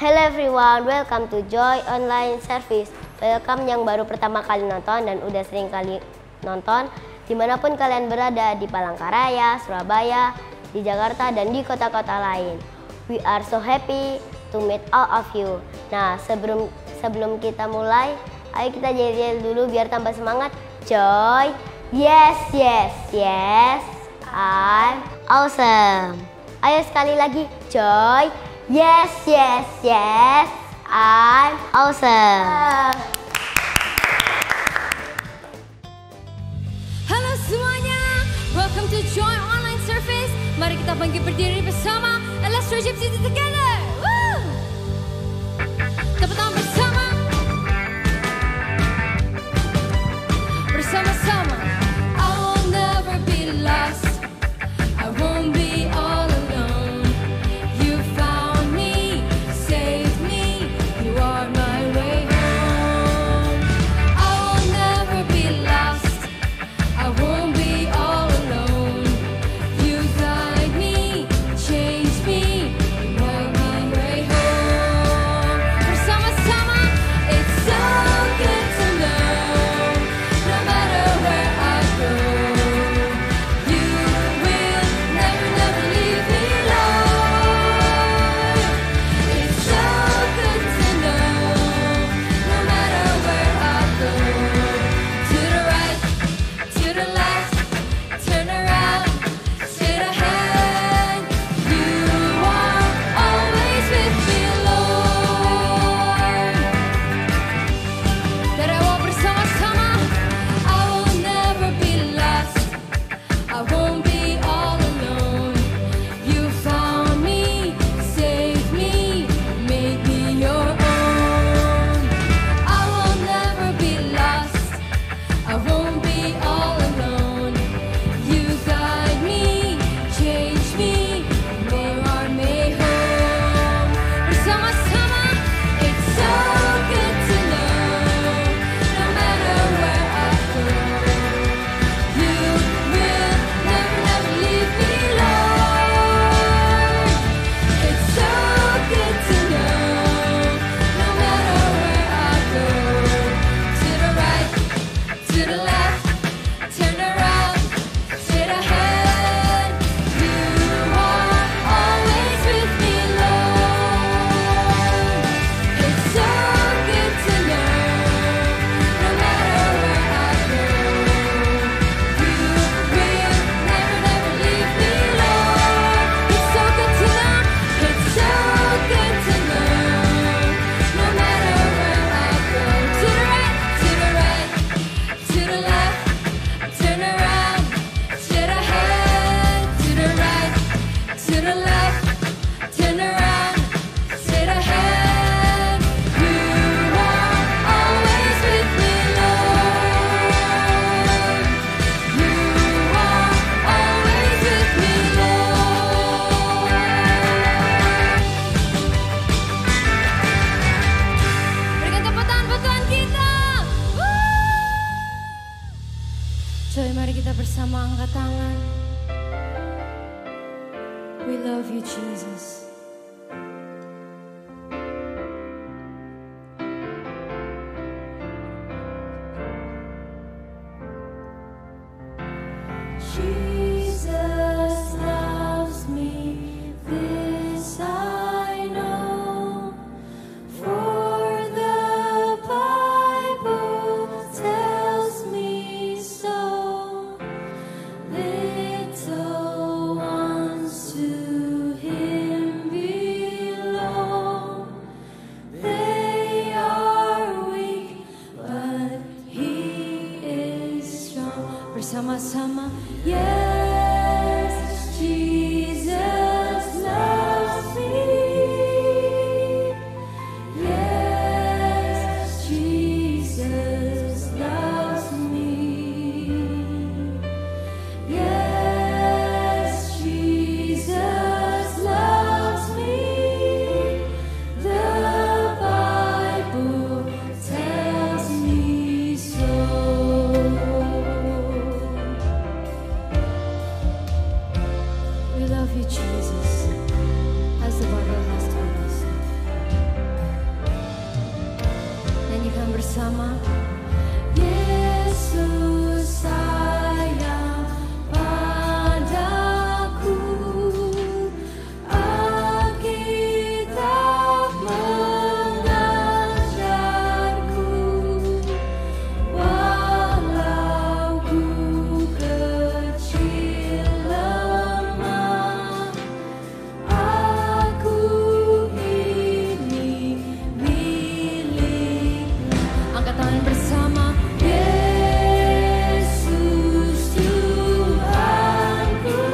Hello everyone, welcome to Joy Online Service. Welcome yang baru pertama kali nonton dan udah sering kali nonton dimanapun kalian berada, di Palangkaraya, Surabaya, di Jakarta, dan di kota-kota lain. We are so happy to meet all of you. Nah, sebelum kita mulai, ayo kita yel-yel dulu biar tambah semangat. Joy, yes, yes, yes, I'm awesome. Ayo sekali lagi, Joy, yes, yes, yes, I'm awesome. Halo semuanya, welcome to Joy Online Service. Mari kita bangkit berdiri bersama, and let's worship Jesus together. Woo! Tepuk tangan bersama, bersama-sama. I will never be lost, I won't be all alone. You found me, saved me, you are my way home. I will never be lost, I won't be all alone. You guide me, change me, you are my way home. Bersama-sama, it's so good to know. No matter where I go, you will never, never leave me alone. It's so good to know. No matter where I go, to the right, to the left, turn around, straight ahead. You are always with me, Lord. That I walk bersama-sama, I will never be lost, I won't be all alone. You found me, saved me, made me your own. I will never be lost, I won't be all alone. You guide me, change me, you are my home. Bersama-sama, it's so good to know. No matter where I go, you will never, never leave me alone. It's so good to know. No matter where I go, to the right, to the left, turn around, straight ahead. You are always with me, Lord. It's so good to know. No matter where I go, you will never, never leave me alone. It's so good to know. It's so good to know. No matter where I go, to the right, to the right, to the left, turn around, straight ahead. To the right, to the left, turn around, straight ahead. You are always with me, Lord. You are always with me, Lord. Berikan tepuk tangan buat Tuhan kita. Joy, mari kita bersama angkat tangan. We love you, Jesus. Jesus loves me, this I know, for the Bible tells me so. Little ones to Him belong. They are weak, but He is strong. Bersama-sama, yes, Jesus loves me. Yes, Jesus loves me. Yes, Jesus loves me. The Bible tells me so. bersama-sama. Yesus sayang padaku, Alkitab mengajarku, walau ku kecil lemah, aku ini milikmu. Angkat tangan bersama. Yesus Tuhanku,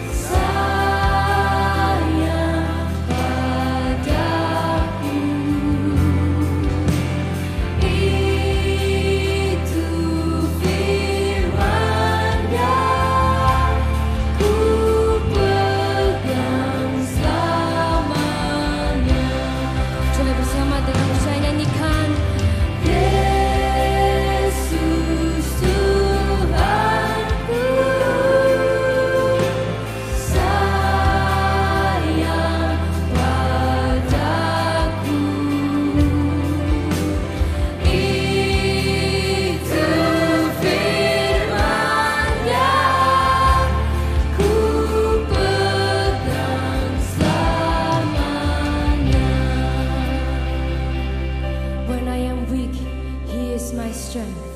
sayang padaku. Itu firman-Nya, ku pegang selamanya. Coba bersama dengan saya nyanyikan. Yesus Tuhanku, sayang padaku. Itu firman-Nya, ku pegang selamanya. When I am weak, He is my strength.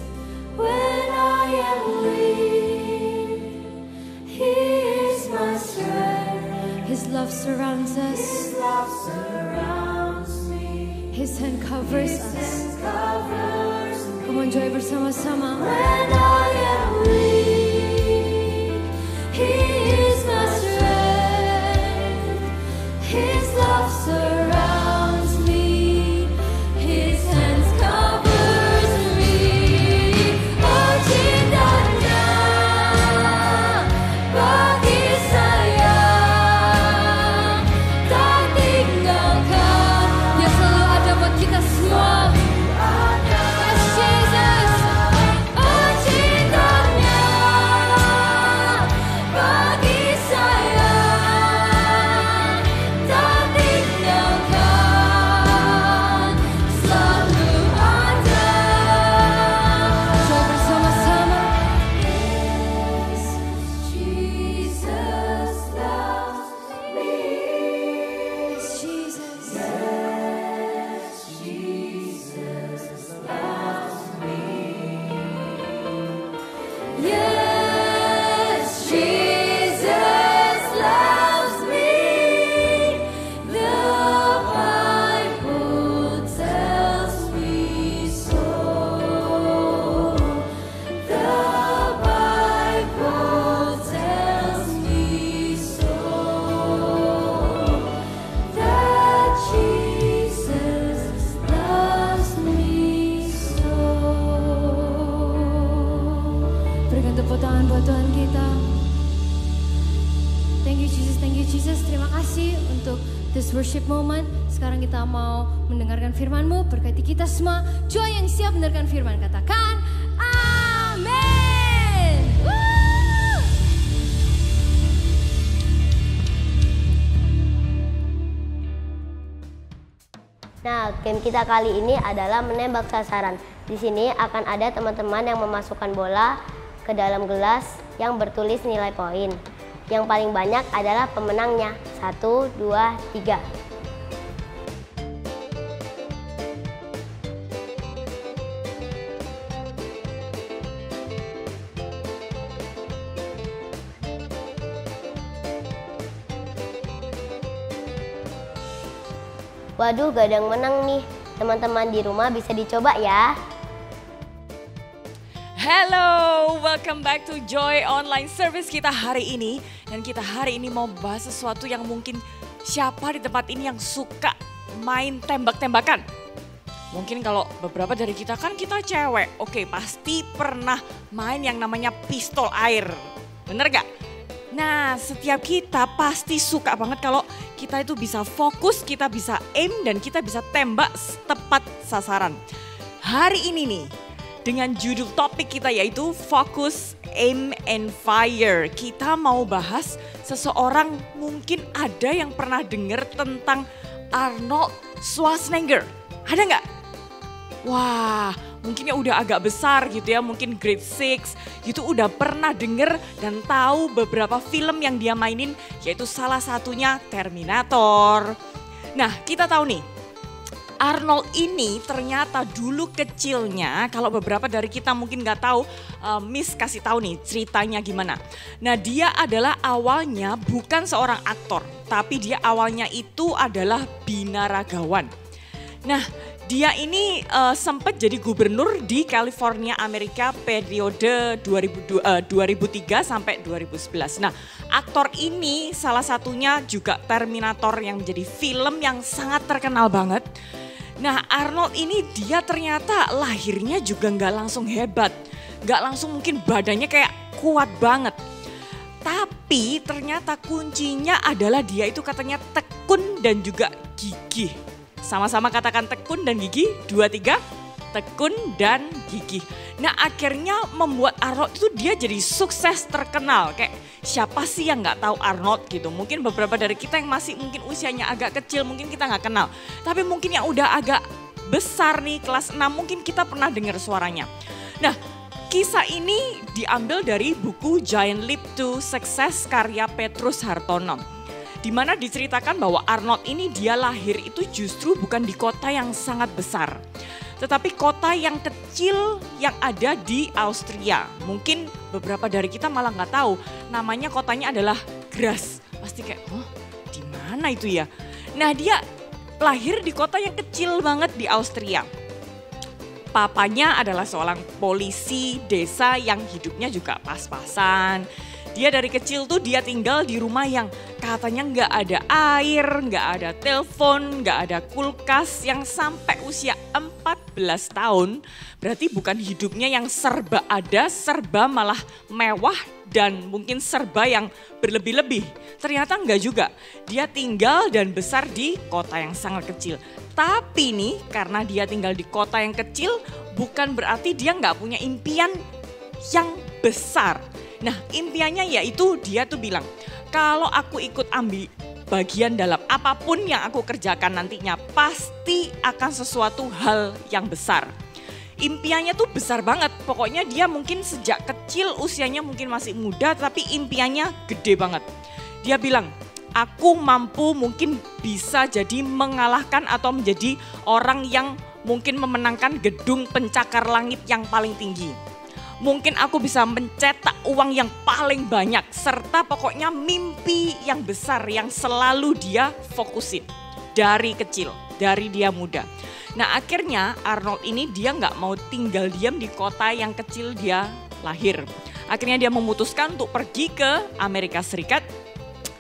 When I am weak, He is my strength. His love surrounds us. His love surrounds me. His hand covers us. Come on, joy bersama-sama. When I am weak, He is my strength. His love surrounds me. His hands covers me. Oh, cintanya bagi saya tak tinggalkan. Dia selalu ada buat kita semua. Yes, Jesus. Oh, cintanya bagi saya tak tinggalkan, selalu ada. Coba bersama-sama. Yes, Jesus loves me. Yes, Jesus. Yes, Jesus loves me. Yes, Jesus loves me. The Bible tells me so. The Bible tells me so. That Jesus loves me so. Berikan tepuk tangan buat Tuhan kita. Thank you Jesus, thank you Jesus. Terima kasih untuk this worship moment. Sekarang kita mau mendengarkan firman-Mu. Berkati kita semua. Joy yang siap mendengarkan firman. Katakan amin. Woo! Nah, game kita kali ini adalah menembak sasaran. Di sini akan ada teman-teman yang memasukkan bola ke dalam gelas yang bertulis nilai poin. Yang paling banyak adalah pemenangnya. 1, 2, 3. Waduh, gak ada yang menang nih. Teman-teman di rumah bisa dicoba ya. Hello, welcome back to Joy Online Service kita hari ini. Dan kita hari ini mau bahas sesuatu yang mungkin siapa di tempat ini yang suka main tembak-tembakan. Mungkin kalau beberapa dari kita kan kita cewek, oke pasti pernah main yang namanya pistol air. Bener gak? Nah, setiap kita pasti suka banget kalau kita itu bisa fokus, kita bisa aim, dan kita bisa tembak tepat sasaran. Hari ini nih, dengan judul topik kita yaitu Focus, Aim, and Fire. Kita mau bahas seseorang, mungkin ada yang pernah dengar tentang Arnold Schwarzenegger. Ada nggak? wah mungkinnya udah agak besar gitu ya, mungkin grade 6 gitu udah pernah denger dan tahu beberapa film yang dia mainin, yaitu salah satunya Terminator. Nah kita tahu nih, Arnold ini ternyata dulu kecilnya, kalau beberapa dari kita mungkin nggak tahu, Miss kasih tahu nih ceritanya gimana. Nah dia adalah awalnya bukan seorang aktor, tapi dia awalnya itu adalah binaragawan. Nah dia ini sempat jadi gubernur di California, Amerika periode 2003 sampai 2011. Nah aktor ini salah satunya juga Terminator yang menjadi film yang sangat terkenal banget. Nah Arnold ini dia ternyata lahirnya juga nggak langsung hebat. Nggak langsung mungkin badannya kayak kuat banget. Tapi ternyata kuncinya adalah dia itu katanya tekun dan juga gigih. Sama-sama katakan tekun dan gigih, 2, 3, tekun dan gigih. Nah akhirnya membuat Arnold itu dia jadi sukses terkenal. Kayak siapa sih yang nggak tahu Arnold gitu. Mungkin beberapa dari kita yang masih mungkin usianya agak kecil mungkin kita nggak kenal. Tapi mungkin yang udah agak besar nih kelas 6 mungkin kita pernah dengar suaranya. Nah kisah ini diambil dari buku Giant Leap to Success karya Petrus Hartono. Di mana diceritakan bahwa Arnold ini dia lahir itu justru bukan di kota yang sangat besar. Tetapi kota yang kecil yang ada di Austria. Mungkin beberapa dari kita malah nggak tahu namanya kotanya adalah Graz. Pasti kayak, oh di mana itu ya? Nah dia lahir di kota yang kecil banget di Austria. Papanya adalah seorang polisi desa yang hidupnya juga pas-pasan. Dia dari kecil tuh dia tinggal di rumah yang katanya nggak ada air, nggak ada telepon, nggak ada kulkas, yang sampai usia 14 tahun. Berarti bukan hidupnya yang serba ada, serba malah mewah dan mungkin serba yang berlebih-lebih. Ternyata enggak juga. Dia tinggal dan besar di kota yang sangat kecil. Tapi nih karena dia tinggal di kota yang kecil bukan berarti dia nggak punya impian yang besar. Nah impiannya yaitu dia tuh bilang, kalau aku ikut ambil bagian dalam apapun yang aku kerjakan nantinya pasti akan sesuatu hal yang besar. Impiannya tuh besar banget, pokoknya dia mungkin sejak kecil usianya mungkin masih muda tapi impiannya gede banget. Dia bilang, aku mampu mungkin bisa jadi mengalahkan atau menjadi orang yang mungkin memenangkan gedung pencakar langit yang paling tinggi. Mungkin aku bisa mencetak uang yang paling banyak serta pokoknya mimpi yang besar yang selalu dia fokusin dari kecil, dari dia muda. Nah akhirnya Arnold ini dia nggak mau tinggal diam di kota yang kecil dia lahir. Akhirnya dia memutuskan untuk pergi ke Amerika Serikat.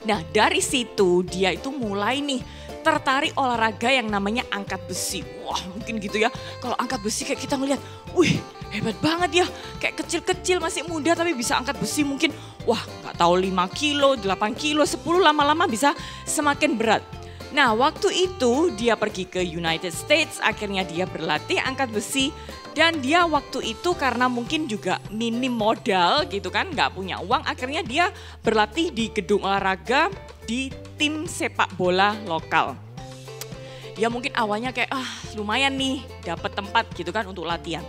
Nah dari situ dia itu mulai nih tertarik olahraga yang namanya angkat besi. Wah mungkin gitu ya, kalau angkat besi kayak kita ngeliat, wih hebat banget ya. Kayak kecil-kecil masih muda tapi bisa angkat besi mungkin, wah gak tahu 5 kilo, 8 kilo, 10 lama-lama bisa semakin berat. Nah waktu itu dia pergi ke United States, akhirnya dia berlatih angkat besi. Dan dia waktu itu karena mungkin juga minim modal gitu kan, gak punya uang, akhirnya dia berlatih di gedung olahraga di tim sepak bola lokal. Dia mungkin awalnya kayak lumayan nih dapat tempat gitu kan untuk latihan.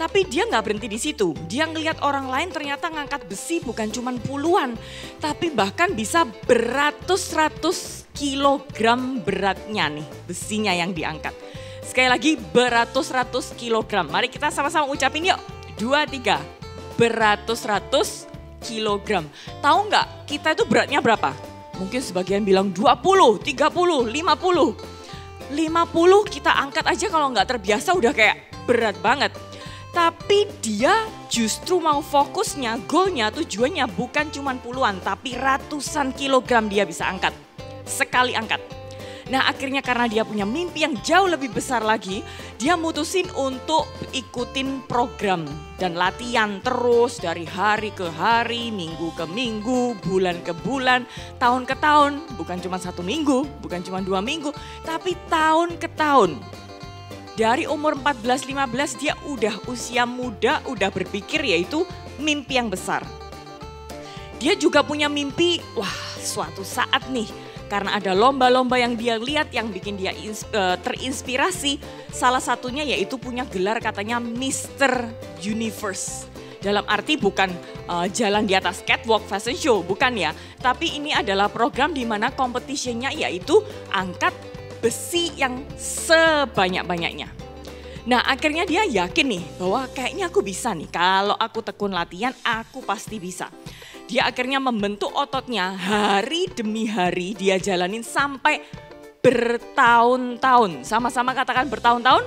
Tapi dia nggak berhenti di situ. Dia ngelihat orang lain ternyata ngangkat besi bukan cuma puluhan, tapi bahkan bisa beratus-ratus kilogram beratnya nih besinya yang diangkat. Sekali lagi beratus-ratus kilogram. Mari kita sama-sama ucapin yuk. 2, 3. Beratus-ratus kilogram. Tahu nggak kita itu beratnya berapa? Mungkin sebagian bilang 20, 30, 50. 50 kita angkat aja kalau nggak terbiasa udah kayak berat banget. Tapi dia justru mau fokusnya, goalnya, tujuannya bukan cuma puluhan tapi ratusan kilogram dia bisa angkat. Sekali angkat. Nah akhirnya karena dia punya mimpi yang jauh lebih besar lagi, dia mutusin untuk ikutin program dan latihan terus dari hari ke hari, minggu ke minggu, bulan ke bulan, tahun ke tahun. Bukan cuma 1 minggu, bukan cuma 2 minggu, tapi tahun ke tahun. Dari umur 14-15 dia udah usia muda, udah berpikir yaitu mimpi yang besar. Dia juga punya mimpi, wah suatu saat nih, Karena ada lomba-lomba yang dia lihat yang bikin dia terinspirasi. Salah satunya yaitu punya gelar katanya Mr. Universe. Dalam arti bukan jalan di atas catwalk fashion show, bukan ya. Tapi ini adalah program di mana competitionnya yaitu angkat besi yang sebanyak-banyaknya. Nah akhirnya dia yakin nih bahwa kayaknya aku bisa nih, kalau aku tekun latihan aku pasti bisa. Dia akhirnya membentuk ototnya hari demi hari, dia jalanin sampai bertahun-tahun. Sama-sama katakan bertahun-tahun?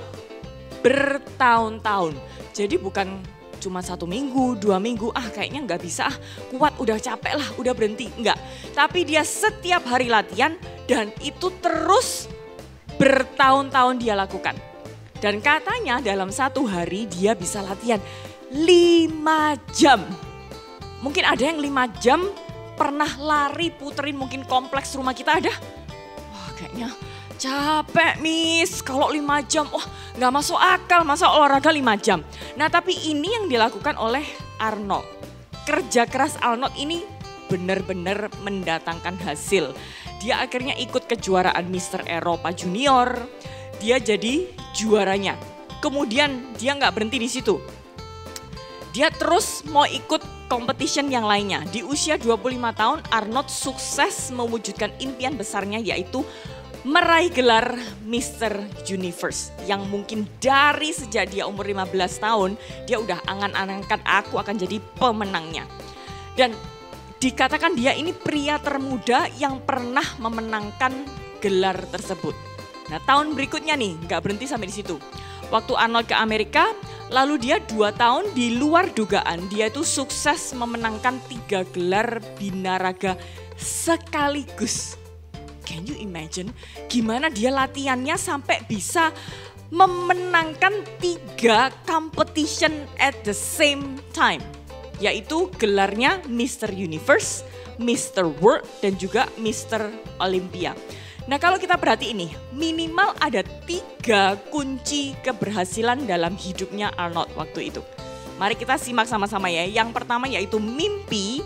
Bertahun-tahun. Jadi bukan cuma 1 minggu, 2 minggu, kayaknya nggak bisa, kuat, udah capek lah, udah berhenti. Enggak, tapi dia setiap hari latihan dan itu terus bertahun-tahun dia lakukan. Dan katanya dalam 1 hari dia bisa latihan 5 jam. Mungkin ada yang 5 jam pernah lari puterin mungkin kompleks rumah kita ada. Wah kayaknya capek Miss, kalau 5 jam, wah gak masuk akal masa olahraga 5 jam. Nah tapi ini yang dilakukan oleh Arnold. Kerja keras Arnold ini benar-benar mendatangkan hasil. Dia akhirnya ikut kejuaraan Mr. Eropa Junior, dia jadi juaranya. Kemudian dia gak berhenti di situ. Dia terus mau ikut competition yang lainnya. Di usia 25 tahun Arnold sukses mewujudkan impian besarnya yaitu meraih gelar Mr. Universe. Yang mungkin dari sejak dia umur 15 tahun dia udah angan-angankan aku akan jadi pemenangnya. Dan dikatakan dia ini pria termuda yang pernah memenangkan gelar tersebut. Nah tahun berikutnya nih gak berhenti sampai di situ. Waktu Arnold ke Amerika, lalu dia 2 tahun di luar dugaan. Dia itu sukses memenangkan 3 gelar binaraga sekaligus. Can you imagine gimana dia latihannya sampai bisa memenangkan 3 competition at the same time. Yaitu gelarnya Mr. Universe, Mr. World dan juga Mr. Olympia. Nah kalau kita perhatiin nih, minimal ada 3 kunci keberhasilan dalam hidupnya Arnold waktu itu. Mari kita simak sama-sama ya. Yang pertama yaitu mimpi,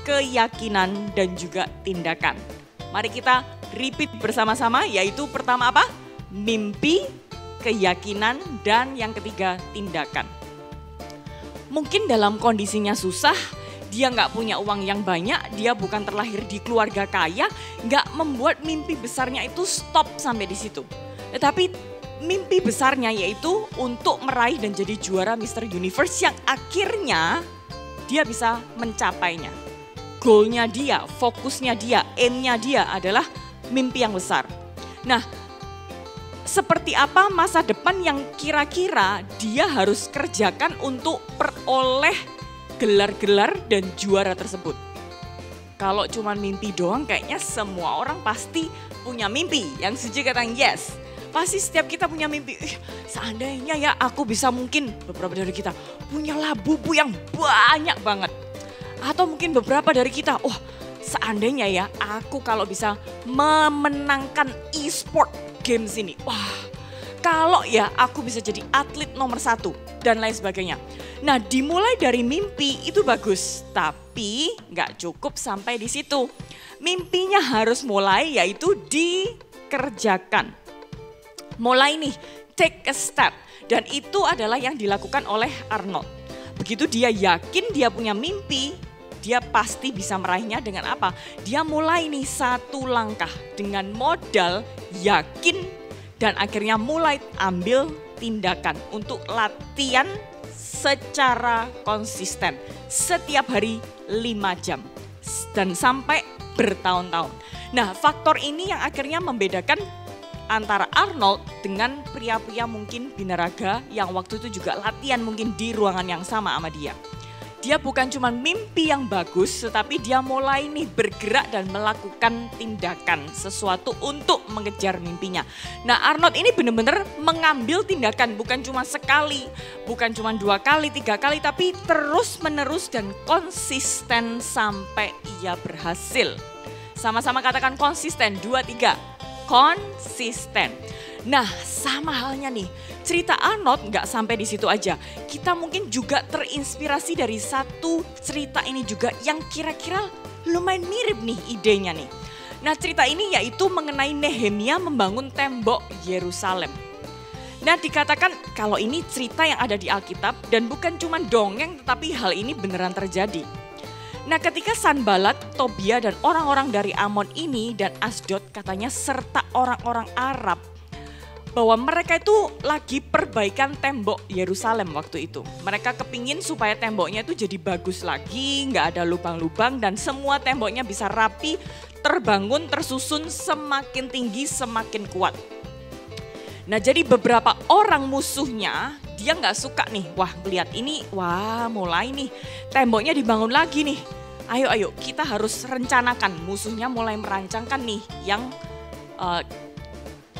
keyakinan, dan juga tindakan. Mari kita repeat bersama-sama yaitu pertama apa? Mimpi, keyakinan, dan yang ketiga tindakan. Mungkin dalam kondisinya susah, dia nggak punya uang yang banyak, dia bukan terlahir di keluarga kaya, nggak membuat mimpi besarnya itu stop sampai di situ. Tetapi mimpi besarnya yaitu untuk meraih dan jadi juara Mr. Universe yang akhirnya dia bisa mencapainya. Goalnya dia, fokusnya dia, aimnya dia adalah mimpi yang besar. Nah, seperti apa masa depan yang kira-kira dia harus kerjakan untuk peroleh gelar-gelar dan juara tersebut. Kalau cuma mimpi doang kayaknya semua orang pasti punya mimpi. Yang setuju katakan yes. Pasti setiap kita punya mimpi. Seandainya ya aku bisa mungkin beberapa dari kita punya labubu yang banyak banget. Atau mungkin beberapa dari kita, seandainya ya aku kalau bisa memenangkan e-sport games ini. Kalau ya aku bisa jadi atlet nomor 1 dan lain sebagainya. Nah dimulai dari mimpi itu bagus, tapi nggak cukup sampai di situ. Mimpinya harus mulai yaitu dikerjakan. Mulai nih, take a step. Dan itu adalah yang dilakukan oleh Arnold. Begitu dia yakin dia punya mimpi, dia pasti bisa meraihnya dengan apa? Dia mulai nih 1 langkah dengan modal yakin dan akhirnya mulai ambil tindakan untuk latihan secara konsisten setiap hari 5 jam dan sampai bertahun-tahun. Nah faktor ini yang akhirnya membedakan antara Arnold dengan pria-pria mungkin binaraga yang waktu itu juga latihan mungkin di ruangan yang sama dia. Dia bukan cuma mimpi yang bagus, tetapi dia mulai nih bergerak dan melakukan tindakan sesuatu untuk mengejar mimpinya. Nah Arnold ini benar-benar mengambil tindakan bukan cuma sekali, bukan cuma 2 kali, 3 kali, tapi terus menerus dan konsisten sampai ia berhasil. Sama-sama katakan konsisten, 2, 3, konsisten. Nah sama halnya nih, cerita Arnold nggak sampai di situ aja. Kita mungkin juga terinspirasi dari satu cerita ini juga yang kira-kira lumayan mirip nih idenya nih. Nah, cerita ini yaitu mengenai Nehemia membangun tembok Yerusalem. Nah, dikatakan kalau ini cerita yang ada di Alkitab dan bukan cuma dongeng, tetapi hal ini beneran terjadi. Nah, ketika Sanbalat, Tobia dan orang-orang dari Amon ini dan Asdod katanya serta orang-orang Arab, bahwa mereka itu lagi perbaikan tembok Yerusalem waktu itu. Mereka kepingin supaya temboknya itu jadi bagus lagi, nggak ada lubang-lubang dan semua temboknya bisa rapi, terbangun, tersusun, semakin tinggi, semakin kuat. Nah, jadi beberapa orang musuhnya dia nggak suka nih, wah lihat ini, wah mulai nih temboknya dibangun lagi nih. Ayo kita harus rencanakan, musuhnya mulai merancangkan nih yang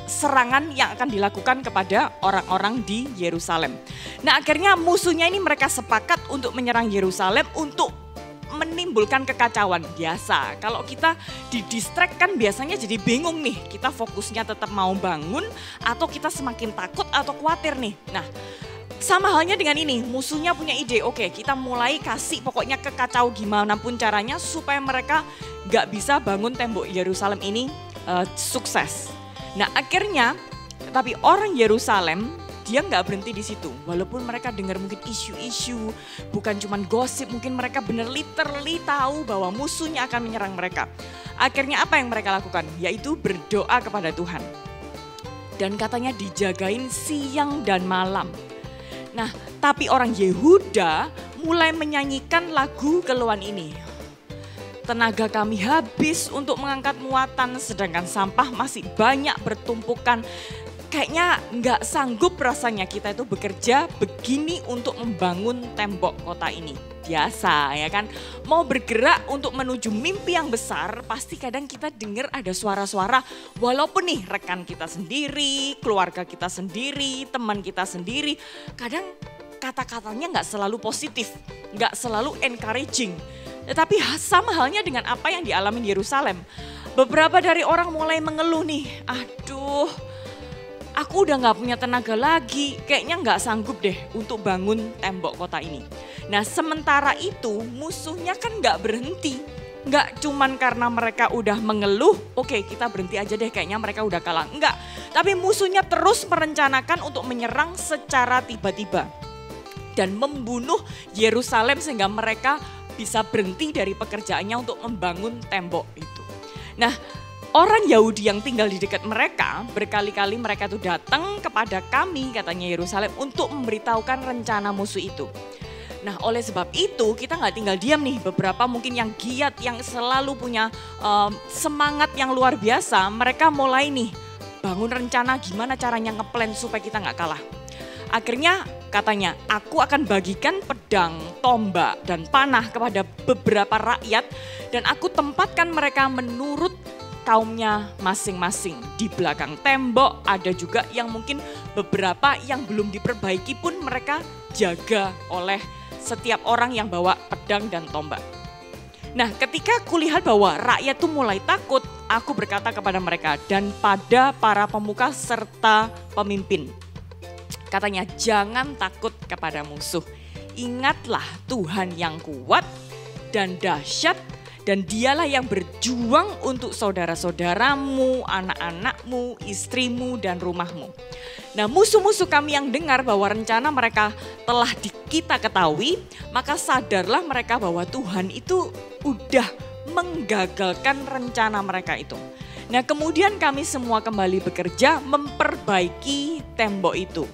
serangan yang akan dilakukan kepada orang-orang di Yerusalem. Nah, akhirnya musuhnya ini mereka sepakat untuk menyerang Yerusalem untuk menimbulkan kekacauan. Biasa kalau kita didistract kan biasanya jadi bingung nih, kita fokusnya tetap mau bangun atau kita semakin takut atau khawatir nih. Nah, sama halnya dengan ini, musuhnya punya ide, oke kita mulai kasih pokoknya kekacau gimana pun caranya supaya mereka gak bisa bangun tembok Yerusalem ini sukses. Nah, akhirnya tapi orang Yerusalem dia nggak berhenti di situ. Walaupun mereka dengar mungkin isu-isu, bukan cuma gosip, mungkin mereka benar literally tahu bahwa musuhnya akan menyerang mereka. Akhirnya apa yang mereka lakukan? Yaitu berdoa kepada Tuhan. Dan katanya dijagain siang dan malam. Nah, tapi orang Yehuda mulai menyanyikan lagu keluhan ini. Tenaga kami habis untuk mengangkat muatan, sedangkan sampah masih banyak bertumpukan. Kayaknya nggak sanggup rasanya kita itu bekerja begini untuk membangun tembok kota ini. Biasa ya kan, mau bergerak untuk menuju mimpi yang besar pasti kadang kita dengar ada suara-suara walaupun nih rekan kita sendiri, keluarga kita sendiri, teman kita sendiri. Kadang kata-katanya nggak selalu positif, nggak selalu encouraging. Tetapi sama halnya dengan apa yang dialami di Yerusalem. Beberapa dari orang mulai mengeluh nih, aduh aku udah gak punya tenaga lagi, kayaknya gak sanggup deh untuk bangun tembok kota ini. Nah, sementara itu musuhnya kan gak berhenti. Gak cuman karena mereka udah mengeluh, oke kita berhenti aja deh kayaknya mereka udah kalah. Enggak, tapi musuhnya terus merencanakan untuk menyerang secara tiba-tiba. Dan membunuh Yerusalem sehingga mereka bisa berhenti dari pekerjaannya untuk membangun tembok itu. Nah, orang Yahudi yang tinggal di dekat mereka, berkali-kali mereka tuh datang kepada kami, katanya Yerusalem, untuk memberitahukan rencana musuh itu. Nah, oleh sebab itu kita nggak tinggal diam nih, beberapa mungkin yang giat, yang selalu punya semangat yang luar biasa, mereka mulai nih bangun rencana gimana caranya ngeplan supaya kita nggak kalah. Akhirnya katanya, aku akan bagikan pedang, tombak, dan panah kepada beberapa rakyat dan aku tempatkan mereka menurut kaumnya masing-masing. Di belakang tembok ada juga yang mungkin beberapa yang belum diperbaiki pun mereka jaga oleh setiap orang yang bawa pedang dan tombak. Nah, ketika kulihat bahwa rakyat tuh mulai takut, aku berkata kepada mereka dan pada para pemuka serta pemimpin. Katanya, jangan takut kepada musuh. Ingatlah Tuhan yang kuat dan dahsyat, dan dialah yang berjuang untuk saudara-saudaramu, anak-anakmu, istrimu, dan rumahmu. Nah, musuh-musuh kami yang dengar bahwa rencana mereka telah kita ketahui, maka sadarlah mereka bahwa Tuhan itu udah menggagalkan rencana mereka itu. Nah, kemudian kami semua kembali bekerja memperbaiki tembok itu.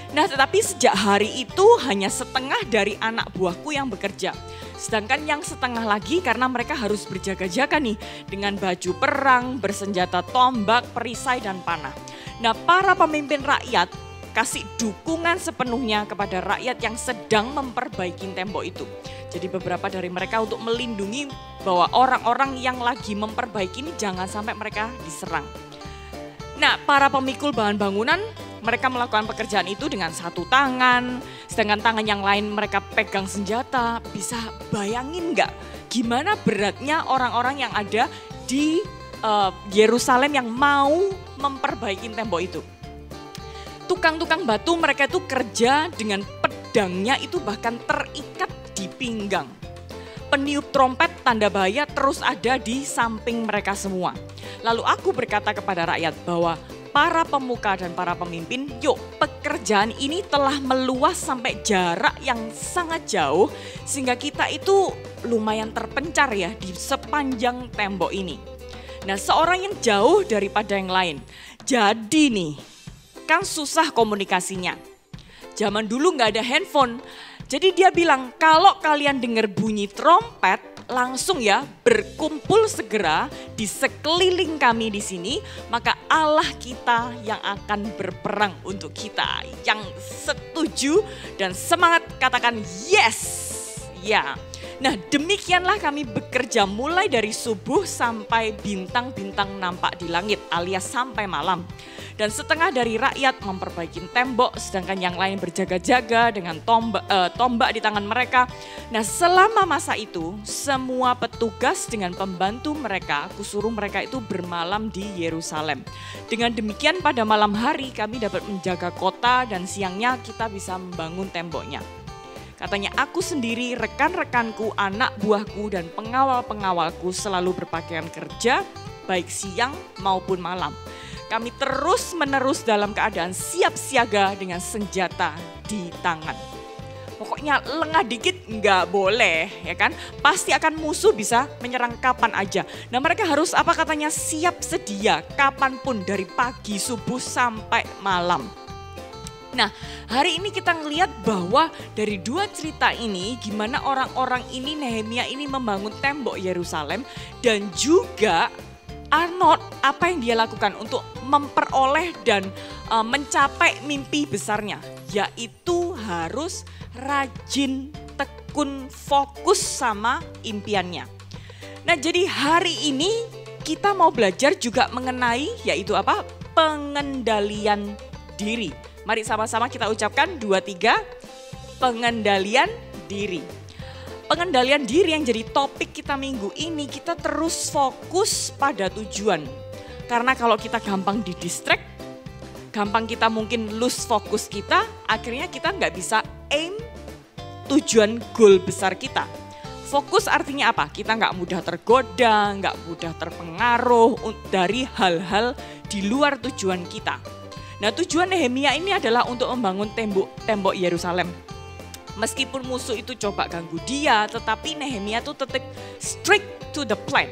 Nah, tetapi sejak hari itu hanya setengah dari anak buahku yang bekerja. Sedangkan yang setengah lagi karena mereka harus berjaga-jaga nih dengan baju perang, bersenjata tombak, perisai dan panah. Nah, para pemimpin rakyat kasih dukungan sepenuhnya kepada rakyat yang sedang memperbaiki tembok itu. Jadi beberapa dari mereka untuk melindungi bahwa orang-orang yang lagi memperbaiki ini jangan sampai mereka diserang. Nah, para pemikul bahan bangunan mereka melakukan pekerjaan itu dengan satu tangan, sedangkan tangan yang lain mereka pegang senjata. Bisa bayangin nggak gimana beratnya orang-orang yang ada di Yerusalem yang mau memperbaiki tembok itu. Tukang-tukang batu mereka itu kerja dengan pedangnya itu bahkan terikat di pinggang. Peniup trompet tanda bahaya terus ada di samping mereka semua. Lalu aku berkata kepada rakyat bahwa para pemuka dan para pemimpin, yuk pekerjaan ini telah meluas sampai jarak yang sangat jauh sehingga kita itu lumayan terpencar ya di sepanjang tembok ini. Nah, seorang yang jauh daripada yang lain. Jadi nih, kan susah komunikasinya. Zaman dulu nggak ada handphone. Jadi dia bilang, kalau kalian dengar bunyi trompet, langsung ya berkumpul segera di sekeliling kami di sini, maka Allah kita yang akan berperang untuk kita. Yang setuju dan semangat katakan yes. Ya. Nah, demikianlah kami bekerja mulai dari subuh sampai bintang-bintang nampak di langit alias sampai malam. Dan setengah dari rakyat memperbaiki tembok, sedangkan yang lain berjaga-jaga dengan tombak di tangan mereka. Nah, selama masa itu, semua petugas dengan pembantu mereka, aku suruh mereka itu bermalam di Yerusalem. Dengan demikian pada malam hari kami dapat menjaga kota dan siangnya kita bisa membangun temboknya. Katanya, aku sendiri, rekan-rekanku, anak buahku, dan pengawal-pengawalku selalu berpakaian kerja, baik siang maupun malam. Kami terus-menerus dalam keadaan siap siaga dengan senjata di tangan. Pokoknya lengah dikit nggak boleh, ya kan? Pasti akan musuh bisa menyerang kapan aja. Nah, mereka harus apa katanya, siap sedia kapanpun dari pagi subuh sampai malam. Nah, hari ini kita ngelihat bahwa dari dua cerita ini gimana orang-orang ini, Nehemia ini membangun tembok Yerusalem, dan juga Arnold apa yang dia lakukan untuk memperoleh dan mencapai mimpi besarnya, yaitu harus rajin, tekun, fokus sama impiannya. Nah, jadi hari ini kita mau belajar juga mengenai yaitu apa? Pengendalian diri. Mari sama-sama kita ucapkan 2, 3, pengendalian diri. Pengendalian diri yang jadi topik kita minggu ini, kita terus fokus pada tujuan. Karena kalau kita gampang didistract, gampang kita mungkin lose fokus kita, akhirnya kita nggak bisa aim tujuan goal besar kita. Fokus artinya apa? Kita nggak mudah tergoda, nggak mudah terpengaruh dari hal-hal di luar tujuan kita. Nah, tujuan Nehemia ini adalah untuk membangun tembok Yerusalem. Meskipun musuh itu coba ganggu dia, tetapi Nehemia tuh tetap strict to the plan.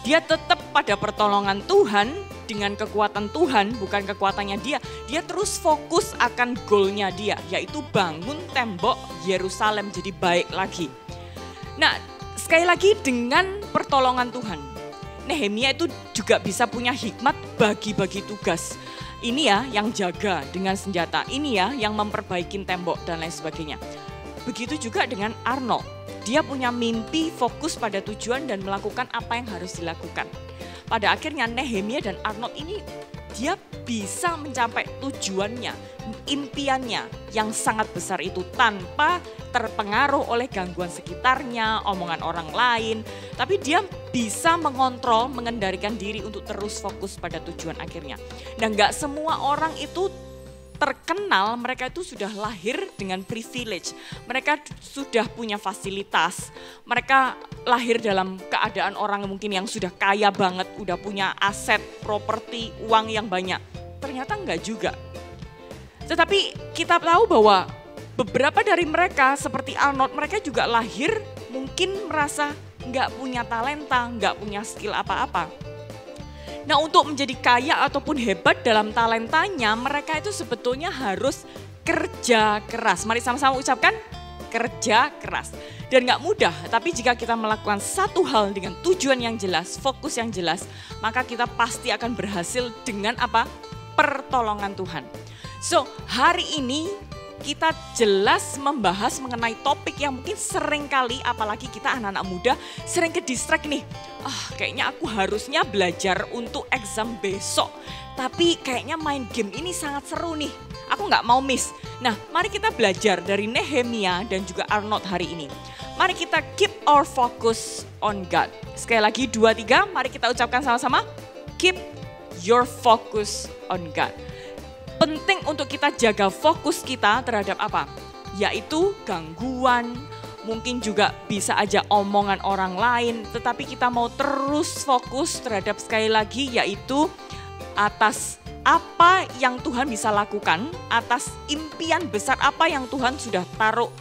Dia tetap pada pertolongan Tuhan dengan kekuatan Tuhan, bukan kekuatannya dia. Dia terus fokus akan goalnya dia, yaitu bangun tembok Yerusalem jadi baik lagi. Nah, sekali lagi dengan pertolongan Tuhan, Nehemia itu juga bisa punya hikmat bagi-bagi tugas. Ini ya yang jaga dengan senjata, ini ya yang memperbaiki tembok dan lain sebagainya. Begitu juga dengan Arnold, dia punya mimpi, fokus pada tujuan dan melakukan apa yang harus dilakukan. Pada akhirnya Nehemia dan Arnold ini dia bisa mencapai tujuannya, impiannya yang sangat besar itu tanpa terpengaruh oleh gangguan sekitarnya, omongan orang lain. Tapi dia bisa mengontrol, mengendalikan diri untuk terus fokus pada tujuan akhirnya. Dan gak semua orang itu terkenal, mereka itu sudah lahir dengan privilege. Mereka sudah punya fasilitas. Mereka lahir dalam keadaan orang mungkin yang sudah kaya banget, udah punya aset, properti, uang yang banyak. Ternyata enggak juga. Tetapi kita tahu bahwa beberapa dari mereka seperti Arnold, mereka juga lahir mungkin merasa enggak punya talenta, enggak punya skill apa-apa. Nah, untuk menjadi kaya ataupun hebat dalam talentanya, mereka itu sebetulnya harus kerja keras. Mari sama-sama ucapkan kerja keras. Dan gak mudah, tapi jika kita melakukan satu hal dengan tujuan yang jelas, fokus yang jelas, maka kita pasti akan berhasil dengan apa? Pertolongan Tuhan. So, hari ini kita jelas membahas mengenai topik yang mungkin sering kali, apalagi kita anak-anak muda, sering ke distract nih. Kayaknya aku harusnya belajar untuk exam besok. Tapi kayaknya main game ini sangat seru nih. Aku nggak mau miss. Nah, mari kita belajar dari Nehemia dan juga Arnold hari ini. Mari kita keep our focus on God. Sekali lagi 2, 3, mari kita ucapkan sama-sama. Keep your focus on God. Penting untuk kita jaga fokus kita terhadap apa? Yaitu gangguan, mungkin juga bisa aja omongan orang lain, tetapi kita mau terus fokus terhadap sekali lagi yaitu atas apa yang Tuhan bisa lakukan, atas impian besar apa yang Tuhan sudah taruh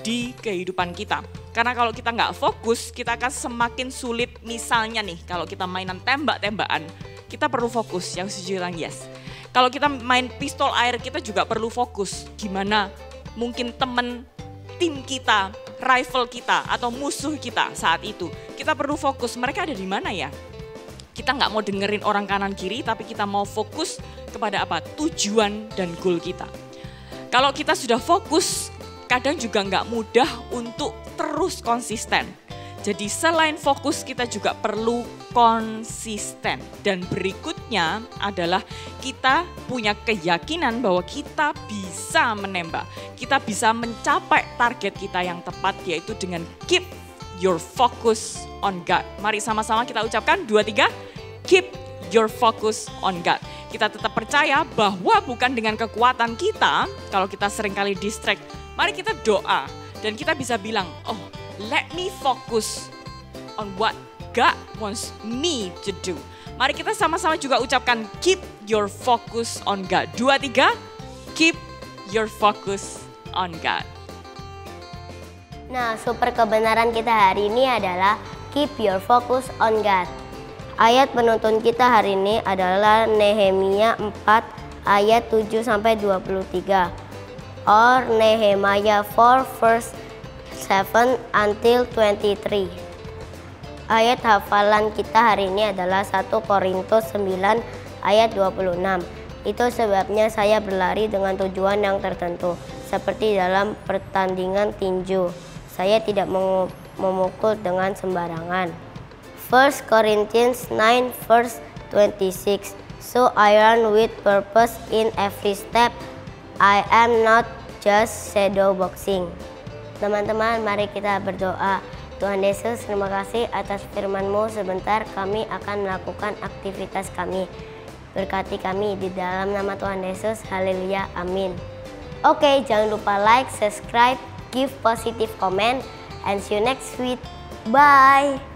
di kehidupan kita. Karena kalau kita nggak fokus, kita akan semakin sulit. Misalnya nih, kalau kita mainan tembak-tembakan, kita perlu fokus, yang setuju bilang yes. Kalau kita main pistol air, kita juga perlu fokus. Gimana mungkin temen, tim kita, rival kita, atau musuh kita saat itu. Kita perlu fokus, mereka ada di mana ya? Kita nggak mau dengerin orang kanan kiri, tapi kita mau fokus kepada apa? Tujuan dan goal kita. Kalau kita sudah fokus, kadang juga nggak mudah untuk terus konsisten. Jadi selain fokus, kita juga perlu konsisten. Dan berikutnya adalah kita punya keyakinan bahwa kita bisa menembak. Kita bisa mencapai target kita yang tepat, yaitu dengan keep your focus on God. Mari sama-sama kita ucapkan 2, 3, keep your focus on God. Kita tetap percaya bahwa bukan dengan kekuatan kita, kalau kita seringkali distract, mari kita doa dan kita bisa bilang, oh let me focus on what God wants me to do. Mari kita sama-sama juga ucapkan keep your focus on God. 2, 3, keep your focus on God. Nah, super kebenaran kita hari ini adalah keep your focus on God. Ayat penuntun kita hari ini adalah Nehemia 4 ayat 7-23 or Nehemiah 4 verse 7 until 23. Ayat hafalan kita hari ini adalah 1 Korintus 9 ayat 26. Itu sebabnya saya berlari dengan tujuan yang tertentu, seperti dalam pertandingan tinju. Saya tidak memukul dengan sembarangan. 1 Corinthians 9 verse 26. So I run with purpose in every step. I am not just shadow boxing. Teman-teman, mari kita berdoa. Tuhan Yesus, terima kasih atas firman-Mu. Sebentar kami akan melakukan aktivitas kami. Berkati kami di dalam nama Tuhan Yesus. Haleluya, amin. Oke, jangan lupa like, subscribe, give positive comment, and see you next week. Bye.